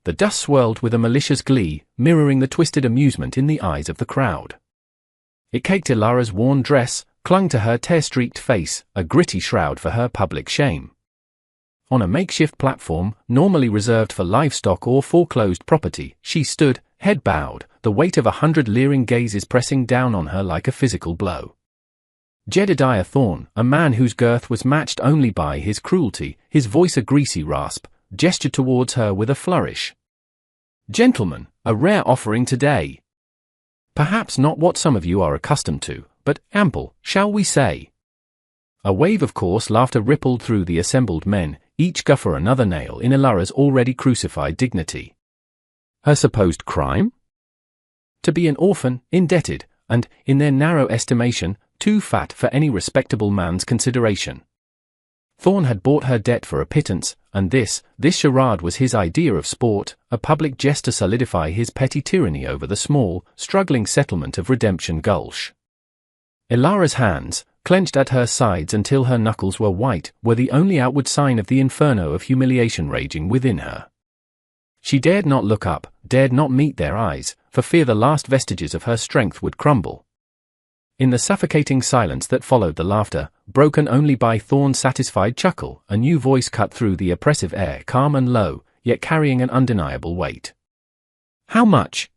The dust swirled with a malicious glee, mirroring the twisted amusement in the eyes of the crowd. It caked Ilara's worn dress, clung to her tear-streaked face, a gritty shroud for her public shame. On a makeshift platform, normally reserved for livestock or foreclosed property, she stood, head bowed, the weight of 100 leering gazes pressing down on her like a physical blow. Jedediah Thorne, a man whose girth was matched only by his cruelty, his voice a greasy rasp, gestured towards her with a flourish. "Gentlemen, a rare offering today. Perhaps not what some of you are accustomed to, but ample, shall we say?" A wave of coarse laughter rippled through the assembled men, each guffer another nail in Ilara's already crucified dignity. Her supposed crime? To be an orphan, indebted, and, in their narrow estimation, too fat for any respectable man's consideration. Thorne had bought her debt for a pittance, and this charade was his idea of sport, a public jest to solidify his petty tyranny over the small, struggling settlement of Redemption Gulch. Ilara's hands, clenched at her sides until her knuckles were white, were the only outward sign of the inferno of humiliation raging within her. She dared not look up, dared not meet their eyes, for fear the last vestiges of her strength would crumble. In the suffocating silence that followed the laughter, broken only by Thorne's satisfied chuckle, a new voice cut through the oppressive air, calm and low, yet carrying an undeniable weight. "How much?"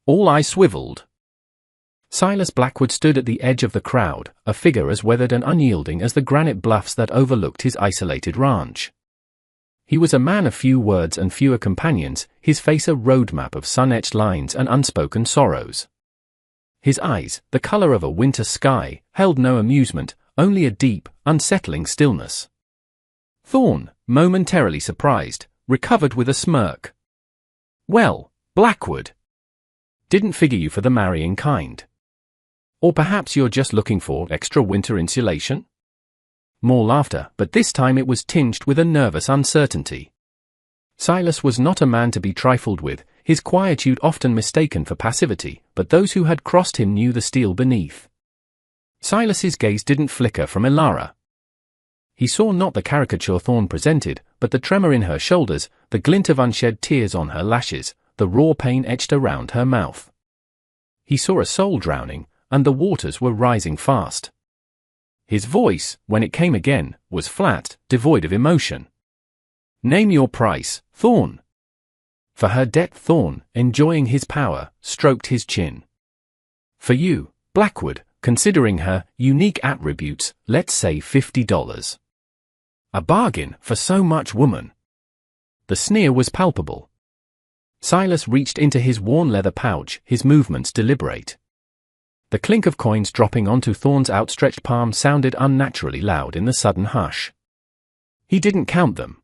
"All I swiveled." Silas Blackwood stood at the edge of the crowd, a figure as weathered and unyielding as the granite bluffs that overlooked his isolated ranch. He was a man of few words and fewer companions, his face a roadmap of sun-etched lines and unspoken sorrows. His eyes, the color of a winter sky, held no amusement, only a deep, unsettling stillness. Thorne, momentarily surprised, recovered with a smirk. "Well, Blackwood. Didn't figure you for the marrying kind. Or perhaps you're just looking for extra winter insulation?" More laughter, but this time it was tinged with a nervous uncertainty. Silas was not a man to be trifled with, his quietude often mistaken for passivity, but those who had crossed him knew the steel beneath. Silas's gaze didn't flicker from Ilara. He saw not the caricature Thorne presented, but the tremor in her shoulders, the glint of unshed tears on her lashes, the raw pain etched around her mouth. He saw a soul drowning, and the waters were rising fast. His voice, when it came again, was flat, devoid of emotion. "Name your price, Thorne." For her debt Thorne, enjoying his power, stroked his chin. "For you, Blackwood, considering her unique attributes, let's say $50. A bargain for so much woman." The sneer was palpable. Silas reached into his worn leather pouch, his movements deliberate. The clink of coins dropping onto Thorne's outstretched palm sounded unnaturally loud in the sudden hush. He didn't count them.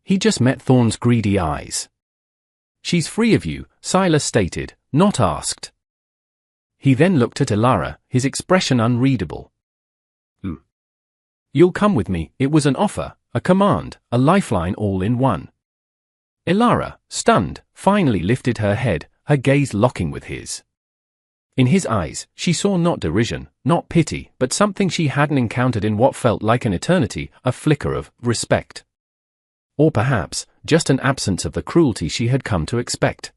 He just met Thorne's greedy eyes. "She's free of you," Silas stated, not asked. He then looked at Ilara, his expression unreadable. "You'll come with me." It was an offer, a command, a lifeline all in one. Ilara, stunned, finally lifted her head, her gaze locking with his. In his eyes, she saw not derision, not pity, but something she hadn't encountered in what felt like an eternity, a flicker of respect. Or perhaps, just an absence of the cruelty she had come to expect.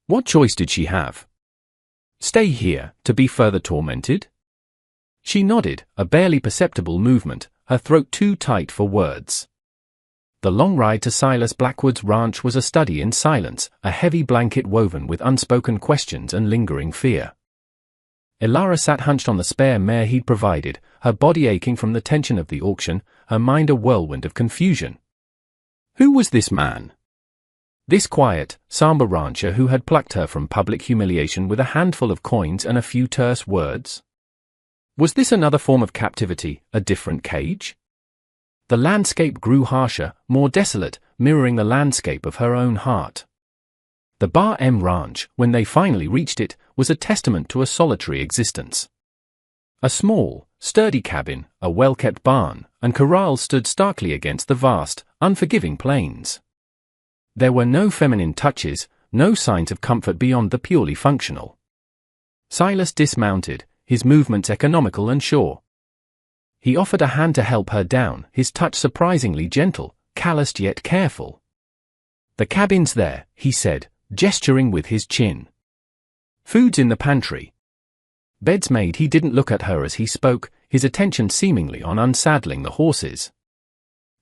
What choice did she have? Stay here, to be further tormented? She nodded, a barely perceptible movement, her throat too tight for words. The long ride to Silas Blackwood's ranch was a study in silence, a heavy blanket woven with unspoken questions and lingering fear. Ilara sat hunched on the spare mare he'd provided, her body aching from the tension of the auction, her mind a whirlwind of confusion. Who was this man? This quiet, somber rancher who had plucked her from public humiliation with a handful of coins and a few terse words? Was this another form of captivity, a different cage? The landscape grew harsher, more desolate, mirroring the landscape of her own heart. The Bar M Ranch, when they finally reached it, was a testament to a solitary existence. A small, sturdy cabin, a well-kept barn, and corral stood starkly against the vast, unforgiving plains. There were no feminine touches, no signs of comfort beyond the purely functional. Silas dismounted, his movements economical and sure. He offered a hand to help her down, his touch surprisingly gentle, calloused yet careful. "The cabin's there," he said, gesturing with his chin. "Food's in the pantry." Bed's made. He didn't look at her as he spoke, his attention seemingly on unsaddling the horses.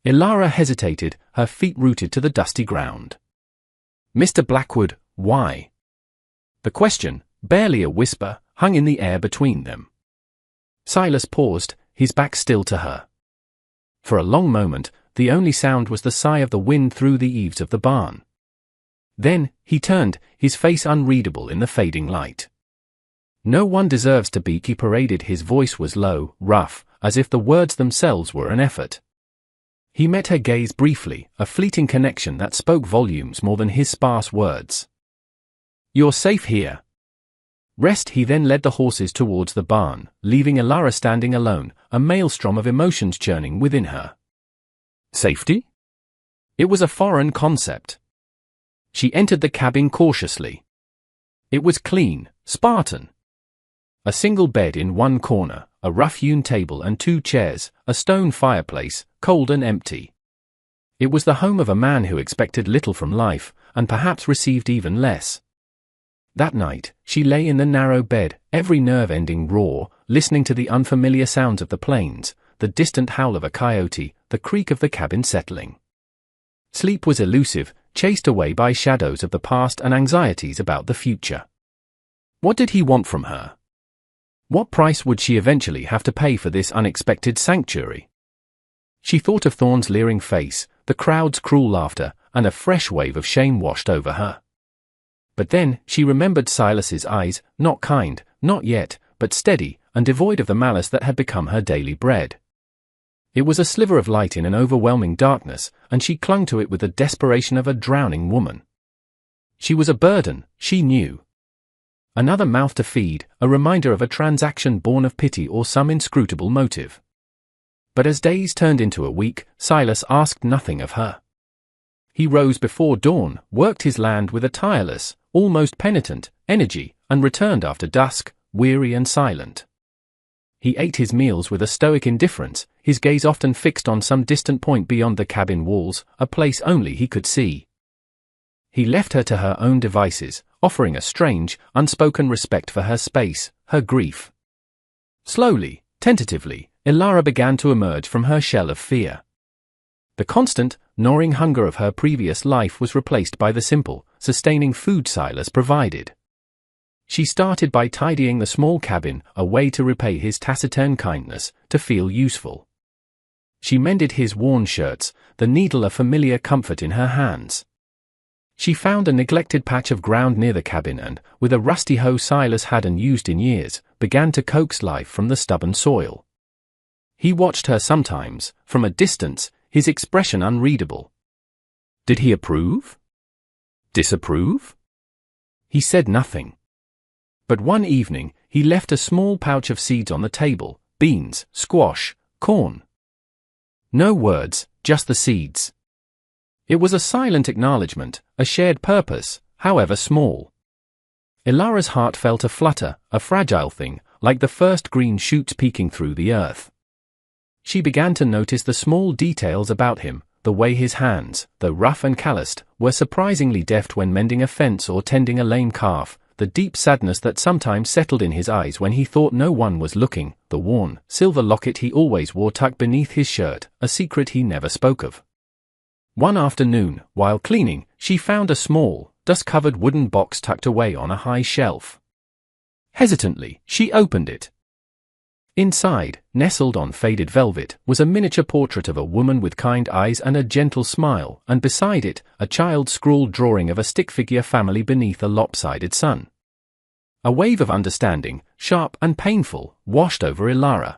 Ilara hesitated, her feet rooted to the dusty ground. "Mr. Blackwood, why?" The question, barely a whisper, hung in the air between them. Silas paused, his back still to her. For a long moment, the only sound was the sigh of the wind through the eaves of the barn. Then, he turned, his face unreadable in the fading light. "No one deserves to be," he paraded. His voice was low, rough, as if the words themselves were an effort. He met her gaze briefly, a fleeting connection that spoke volumes more than his sparse words. "You're safe here. Rest." He then led the horses towards the barn, leaving Ilara standing alone, a maelstrom of emotions churning within her. Safety? It was a foreign concept. She entered the cabin cautiously. It was clean, Spartan. A single bed in one corner, a rough-hewn table and 2 chairs, a stone fireplace, cold and empty. It was the home of a man who expected little from life, and perhaps received even less. That night, she lay in the narrow bed, every nerve ending raw, listening to the unfamiliar sounds of the plains, the distant howl of a coyote, the creak of the cabin settling. Sleep was elusive, chased away by shadows of the past and anxieties about the future. What did he want from her? What price would she eventually have to pay for this unexpected sanctuary? She thought of Thorne's leering face, the crowd's cruel laughter, and a fresh wave of shame washed over her. But then, she remembered Silas's eyes, not kind, not yet, but steady, and devoid of the malice that had become her daily bread. It was a sliver of light in an overwhelming darkness, and she clung to it with the desperation of a drowning woman. She was a burden, she knew. Another mouth to feed, a reminder of a transaction born of pity or some inscrutable motive. But as days turned into a week, Silas asked nothing of her. He rose before dawn, worked his land with a tireless, almost penitent, energy, and returned after dusk, weary and silent. He ate his meals with a stoic indifference, his gaze often fixed on some distant point beyond the cabin walls, a place only he could see. He left her to her own devices, offering a strange, unspoken respect for her space, her grief. Slowly, tentatively, Ilara began to emerge from her shell of fear. The constant, gnawing hunger of her previous life was replaced by the simple, sustaining food Silas provided. She started by tidying the small cabin, a way to repay his taciturn kindness, to feel useful. She mended his worn shirts, the needle a familiar comfort in her hands. She found a neglected patch of ground near the cabin and, with a rusty hoe Silas hadn't used in years, began to coax life from the stubborn soil. He watched her sometimes, from a distance, his expression unreadable. Did he approve? Disapprove? He said nothing. But one evening, he left a small pouch of seeds on the table, beans, squash, corn. No words, just the seeds. It was a silent acknowledgement, a shared purpose, however small. Ilara's heart felt a flutter, a fragile thing, like the first green shoots peeking through the earth. She began to notice the small details about him, the way his hands, though rough and calloused, were surprisingly deft when mending a fence or tending a lame calf, the deep sadness that sometimes settled in his eyes when he thought no one was looking, the worn, silver locket he always wore tucked beneath his shirt, a secret he never spoke of. One afternoon, while cleaning, she found a small, dust-covered wooden box tucked away on a high shelf. Hesitantly, she opened it. Inside, nestled on faded velvet, was a miniature portrait of a woman with kind eyes and a gentle smile, and beside it, a child-scrawled drawing of a stick-figure family beneath a lopsided sun. A wave of understanding, sharp and painful, washed over Ilara.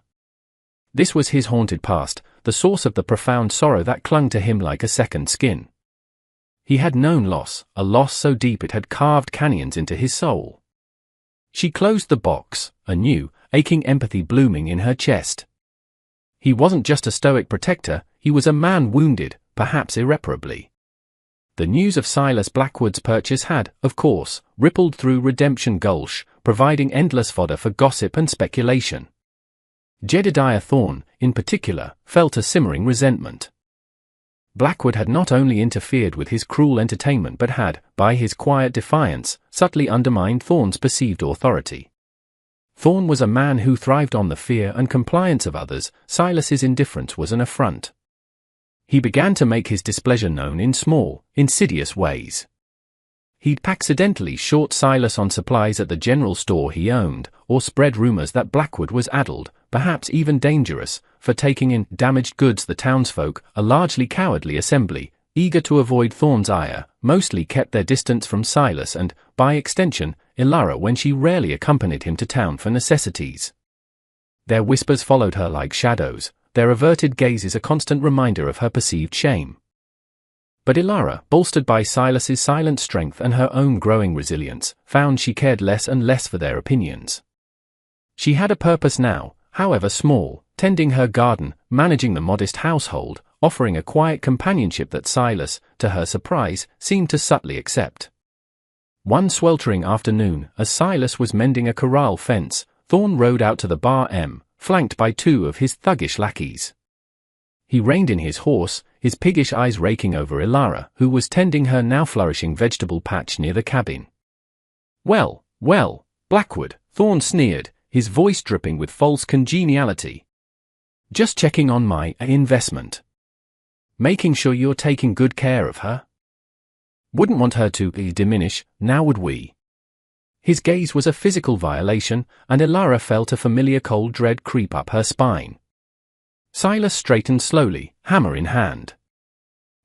This was his haunted past, the source of the profound sorrow that clung to him like a second skin. He had known loss, a loss so deep it had carved canyons into his soul. She closed the box, a new, aching empathy blooming in her chest. He wasn't just a stoic protector, he was a man wounded, perhaps irreparably. The news of Silas Blackwood's purchase had, of course, rippled through Redemption Gulch, providing endless fodder for gossip and speculation. Jedediah Thorne, in particular, felt a simmering resentment. Blackwood had not only interfered with his cruel entertainment but had, by his quiet defiance, subtly undermined Thorn's perceived authority. Thorn was a man who thrived on the fear and compliance of others. Silas's indifference was an affront. He began to make his displeasure known in small, insidious ways. He'd accidentally short Silas on supplies at the general store he owned, or spread rumors that Blackwood was addled, perhaps even dangerous, for taking in damaged goods. The townsfolk, a largely cowardly assembly, eager to avoid Thorn's ire, mostly kept their distance from Silas and, by extension, Ilara when she rarely accompanied him to town for necessities. Their whispers followed her like shadows, their averted gazes a constant reminder of her perceived shame. But Ilara, bolstered by Silas's silent strength and her own growing resilience, found she cared less and less for their opinions. She had a purpose now, however small, tending her garden, managing the modest household, offering a quiet companionship that Silas, to her surprise, seemed to subtly accept. One sweltering afternoon, as Silas was mending a corral fence, Thorn rode out to the bar flanked by two of his thuggish lackeys. He reined in his horse, his piggish eyes raking over Ilara, who was tending her now flourishing vegetable patch near the cabin. "Well, well, Blackwood," Thorn sneered, his voice dripping with false congeniality. "Just checking on my investment. Making sure you're taking good care of her. Wouldn't want her to diminish, now would we?" His gaze was a physical violation, and Ilara felt a familiar cold dread creep up her spine. Silas straightened slowly, hammer in hand.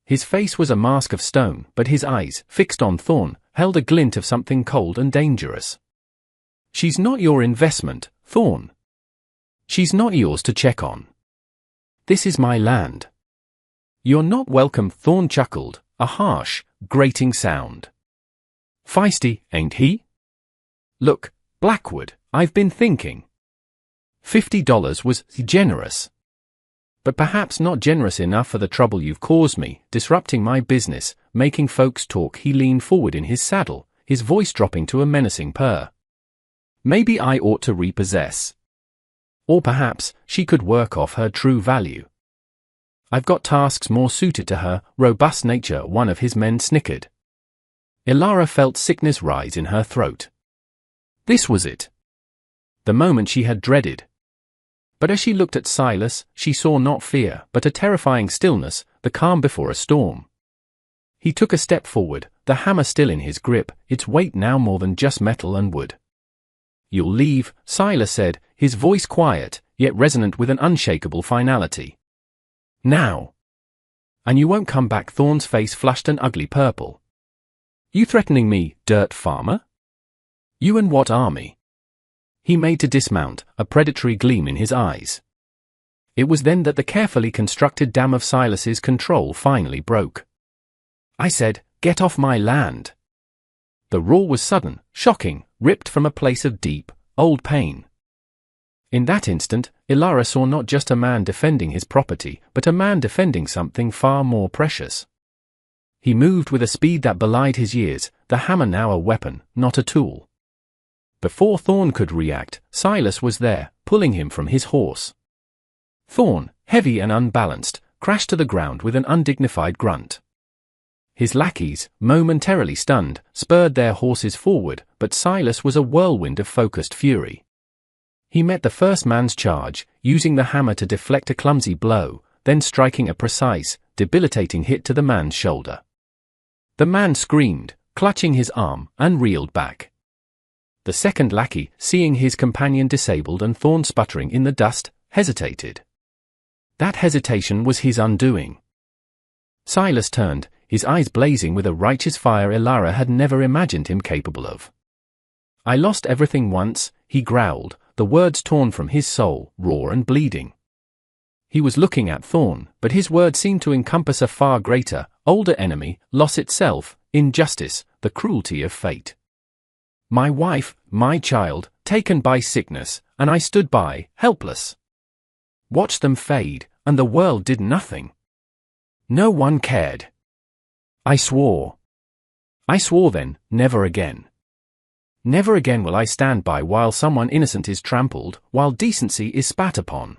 His face was a mask of stone, but his eyes, fixed on Thorn, held a glint of something cold and dangerous. "She's not your investment, Thorn. She's not yours to check on. This is my land." "You're not welcome," Thorn chuckled, a harsh, grating sound. "Feisty, ain't he? Look, Blackwood, I've been thinking. $50 was generous. But perhaps not generous enough for the trouble you've caused me, disrupting my business, making folks talk." He leaned forward in his saddle, his voice dropping to a menacing purr. "Maybe I ought to repossess. Or perhaps she could work off her true value. I've got tasks more suited to her robust nature." One of his men snickered. Ilara felt sickness rise in her throat. This was it. The moment she had dreaded. But as she looked at Silas, she saw not fear, but a terrifying stillness, the calm before a storm. He took a step forward, the hammer still in his grip, its weight now more than just metal and wood. "You'll leave," Silas said, his voice quiet, yet resonant with an unshakable finality. "Now. And you won't come back." Thorn's face flushed an ugly purple. "You threatening me, dirt farmer? You and what army?" He made to dismount, a predatory gleam in his eyes. It was then that the carefully constructed dam of Silas's control finally broke. "I said, get off my land." The roar was sudden, shocking, ripped from a place of deep, old pain. In that instant, Ilara saw not just a man defending his property, but a man defending something far more precious. He moved with a speed that belied his years, the hammer now a weapon, not a tool. Before Thorn could react, Silas was there, pulling him from his horse. Thorn, heavy and unbalanced, crashed to the ground with an undignified grunt. His lackeys, momentarily stunned, spurred their horses forward, but Silas was a whirlwind of focused fury. He met the first man's charge, using the hammer to deflect a clumsy blow, then striking a precise, debilitating hit to the man's shoulder. The man screamed, clutching his arm, and reeled back. The second lackey, seeing his companion disabled and Thorn sputtering in the dust, hesitated. That hesitation was his undoing. Silas turned, his eyes blazing with a righteous fire Ilara had never imagined him capable of. "I lost everything once," he growled, the words torn from his soul, raw and bleeding. He was looking at Thorn, but his words seemed to encompass a far greater, older enemy, loss itself, injustice, the cruelty of fate. "My wife, my child, taken by sickness, and I stood by, helpless. Watched them fade, and the world did nothing. No one cared. I swore. I swore then, never again. Never again will I stand by while someone innocent is trampled, while decency is spat upon.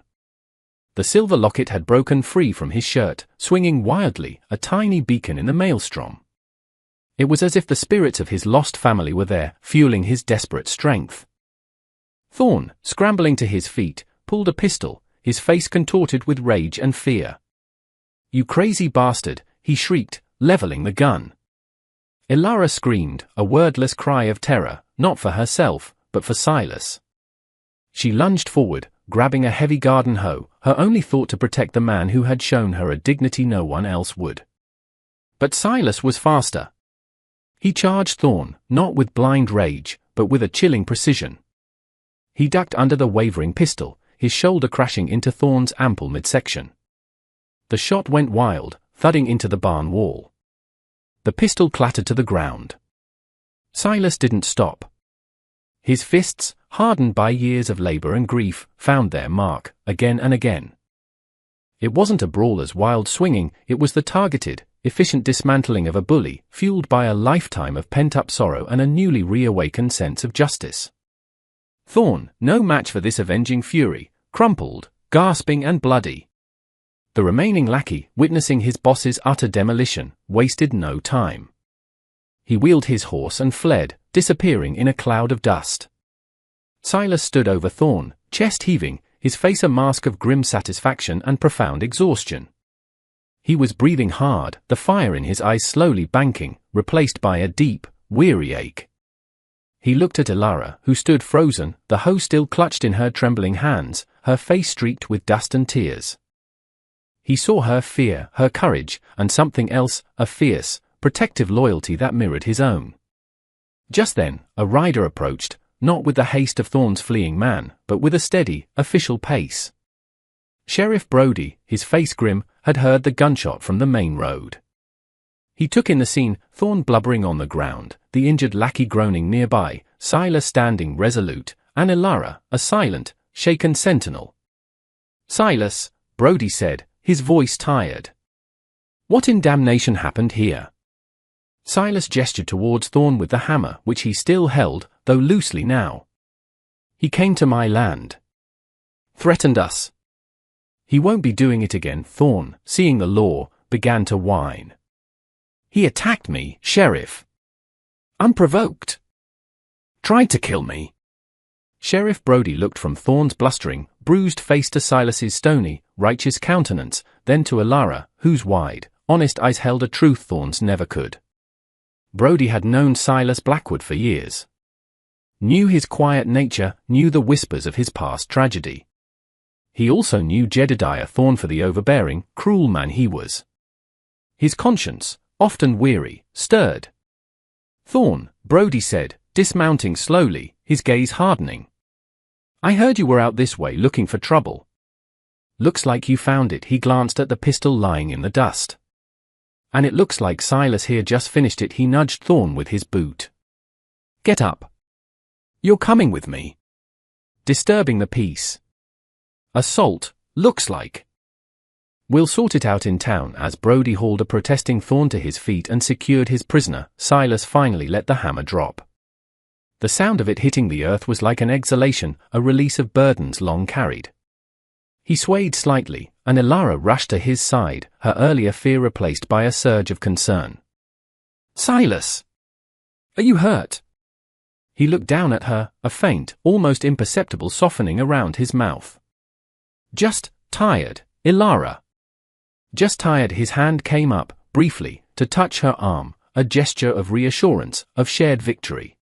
The silver locket had broken free from his shirt, swinging wildly, a tiny beacon in the maelstrom. It was as if the spirits of his lost family were there, fueling his desperate strength. Thorn, scrambling to his feet, pulled a pistol, his face contorted with rage and fear. "You crazy bastard," he shrieked, leveling the gun. Ilara screamed, a wordless cry of terror, not for herself, but for Silas. She lunged forward, grabbing a heavy garden hoe, her only thought to protect the man who had shown her a dignity no one else would. But Silas was faster. He charged Thorn, not with blind rage, but with a chilling precision. He ducked under the wavering pistol, his shoulder crashing into Thorn's ample midsection. The shot went wild, thudding into the barn wall. The pistol clattered to the ground. Silas didn't stop. His fists, hardened by years of labor and grief, found their mark, again and again. It wasn't a brawler's wild swinging, it was the targeted, efficient dismantling of a bully, fueled by a lifetime of pent-up sorrow and a newly reawakened sense of justice. Thorn, no match for this avenging fury, crumpled, gasping and bloody. The remaining lackey, witnessing his boss's utter demolition, wasted no time. He wheeled his horse and fled, disappearing in a cloud of dust. Silas stood over Thorn, chest heaving, his face a mask of grim satisfaction and profound exhaustion. He was breathing hard, the fire in his eyes slowly banking, replaced by a deep, weary ache. He looked at Ilara, who stood frozen, the hoe still clutched in her trembling hands, her face streaked with dust and tears. He saw her fear, her courage, and something else, a fierce, protective loyalty that mirrored his own. Just then, a rider approached, not with the haste of Thorn's fleeing man, but with a steady, official pace. Sheriff Brody, his face grim, had heard the gunshot from the main road. He took in the scene, Thorn blubbering on the ground, the injured lackey groaning nearby, Silas standing resolute, and Ilara, a silent, shaken sentinel. "Silas," Brody said, his voice tired. "What in damnation happened here?" Silas gestured towards Thorn with the hammer, which he still held, though loosely now. "He came to my land. Threatened us. He won't be doing it again." Thorn, seeing the law, began to whine. "He attacked me, Sheriff. Unprovoked. Tried to kill me." Sheriff Brody looked from Thorn's blustering, bruised face to Silas's stony, righteous countenance, then to Ilara, whose wide, honest eyes held a truth Thorn's never could. Brody had known Silas Blackwood for years. Knew his quiet nature, knew the whispers of his past tragedy. He also knew Jedediah Thorn for the overbearing, cruel man he was. His conscience, often weary, stirred. "Thorn," Brody said, dismounting slowly, his gaze hardening. "I heard you were out this way looking for trouble. Looks like you found it." He glanced at the pistol lying in the dust. "And it looks like Silas here just finished it." He nudged Thorn with his boot. "Get up. You're coming with me." Disturbing the peace. "Assault, looks like." "We'll sort it out in town." As Brody hauled a protesting Thorn to his feet and secured his prisoner, Silas finally let the hammer drop. The sound of it hitting the earth was like an exhalation, a release of burdens long carried. He swayed slightly, and Ilara rushed to his side, her earlier fear replaced by a surge of concern. "Silas! Are you hurt?" He looked down at her, a faint, almost imperceptible softening around his mouth. "Just tired, Ilara. Just tired." His hand came up, briefly, to touch her arm, a gesture of reassurance, of shared victory.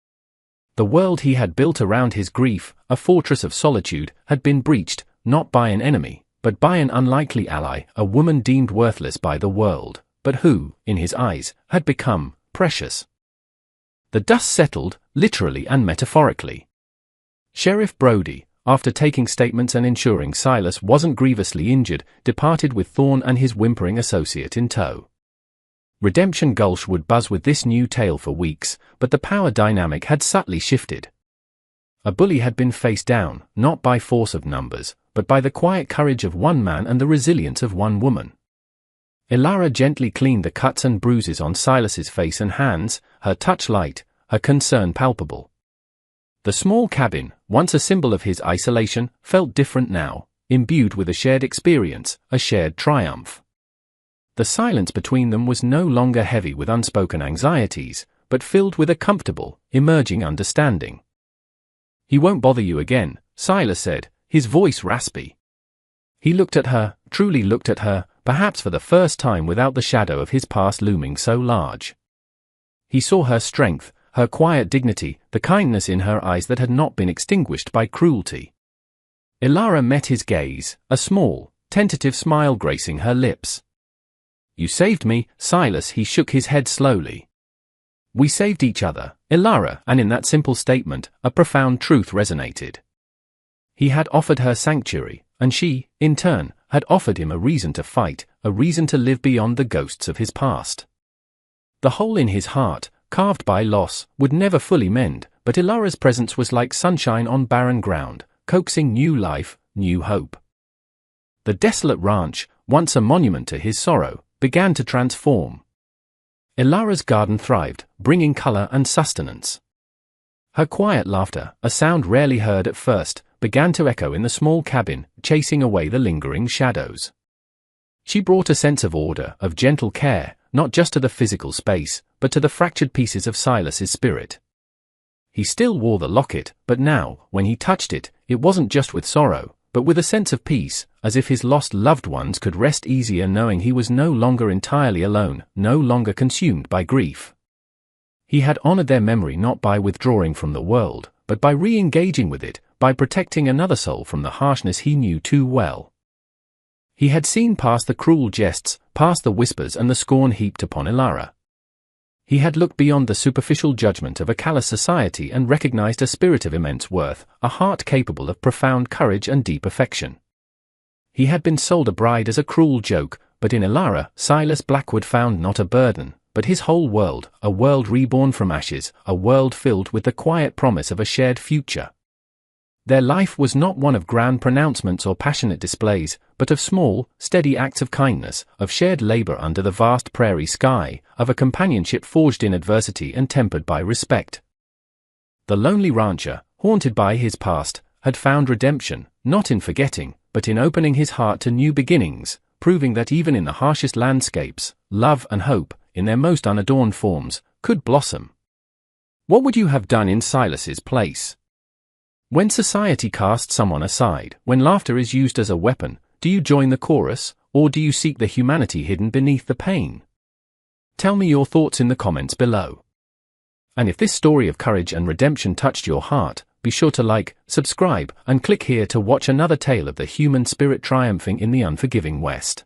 The world he had built around his grief, a fortress of solitude, had been breached, not by an enemy, but by an unlikely ally, a woman deemed worthless by the world, but who, in his eyes, had become precious. The dust settled, literally and metaphorically. Sheriff Brody, after taking statements and ensuring Silas wasn't grievously injured, departed with Thorn and his whimpering associate in tow. Redemption Gulch would buzz with this new tale for weeks, but the power dynamic had subtly shifted. A bully had been faced down, not by force of numbers, but by the quiet courage of one man and the resilience of one woman. Ilara gently cleaned the cuts and bruises on Silas's face and hands, her touch light, her concern palpable. The small cabin, once a symbol of his isolation, felt different now, imbued with a shared experience, a shared triumph. The silence between them was no longer heavy with unspoken anxieties, but filled with a comfortable, emerging understanding. "He won't bother you again," Silas said, his voice raspy. He looked at her, truly looked at her, perhaps for the first time without the shadow of his past looming so large. He saw her strength, her quiet dignity, the kindness in her eyes that had not been extinguished by cruelty. Ilara met his gaze, a small, tentative smile gracing her lips. "You saved me, Silas," he shook his head slowly. "We saved each other, Ilara," and in that simple statement, a profound truth resonated. He had offered her sanctuary, and she, in turn, had offered him a reason to fight, a reason to live beyond the ghosts of his past. The hole in his heart, carved by loss, would never fully mend, but Ilara's presence was like sunshine on barren ground, coaxing new life, new hope. The desolate ranch, once a monument to his sorrow, began to transform. Ilara's garden thrived, bringing color and sustenance. Her quiet laughter, a sound rarely heard at first, began to echo in the small cabin, chasing away the lingering shadows. She brought a sense of order, of gentle care, not just to the physical space, but to the fractured pieces of Silas's spirit. He still wore the locket, but now, when he touched it, it wasn't just with sorrow, but with a sense of peace, as if his lost loved ones could rest easier knowing he was no longer entirely alone, no longer consumed by grief. He had honored their memory not by withdrawing from the world, but by re-engaging with it, by protecting another soul from the harshness he knew too well. He had seen past the cruel jests, past the whispers and the scorn heaped upon Ilara. He had looked beyond the superficial judgment of a callous society and recognized a spirit of immense worth, a heart capable of profound courage and deep affection. He had been sold a bride as a cruel joke, but in Ilara, Silas Blackwood found not a burden, but his whole world, a world reborn from ashes, a world filled with the quiet promise of a shared future. Their life was not one of grand pronouncements or passionate displays, but of small, steady acts of kindness, of shared labor under the vast prairie sky, of a companionship forged in adversity and tempered by respect. The lonely rancher, haunted by his past, had found redemption, not in forgetting, but in opening his heart to new beginnings, proving that even in the harshest landscapes, love and hope, in their most unadorned forms, could blossom. What would you have done in Silas's place? When society casts someone aside, when laughter is used as a weapon, do you join the chorus, or do you seek the humanity hidden beneath the pain? Tell me your thoughts in the comments below. And if this story of courage and redemption touched your heart, be sure to like, subscribe, and click here to watch another tale of the human spirit triumphing in the unforgiving West.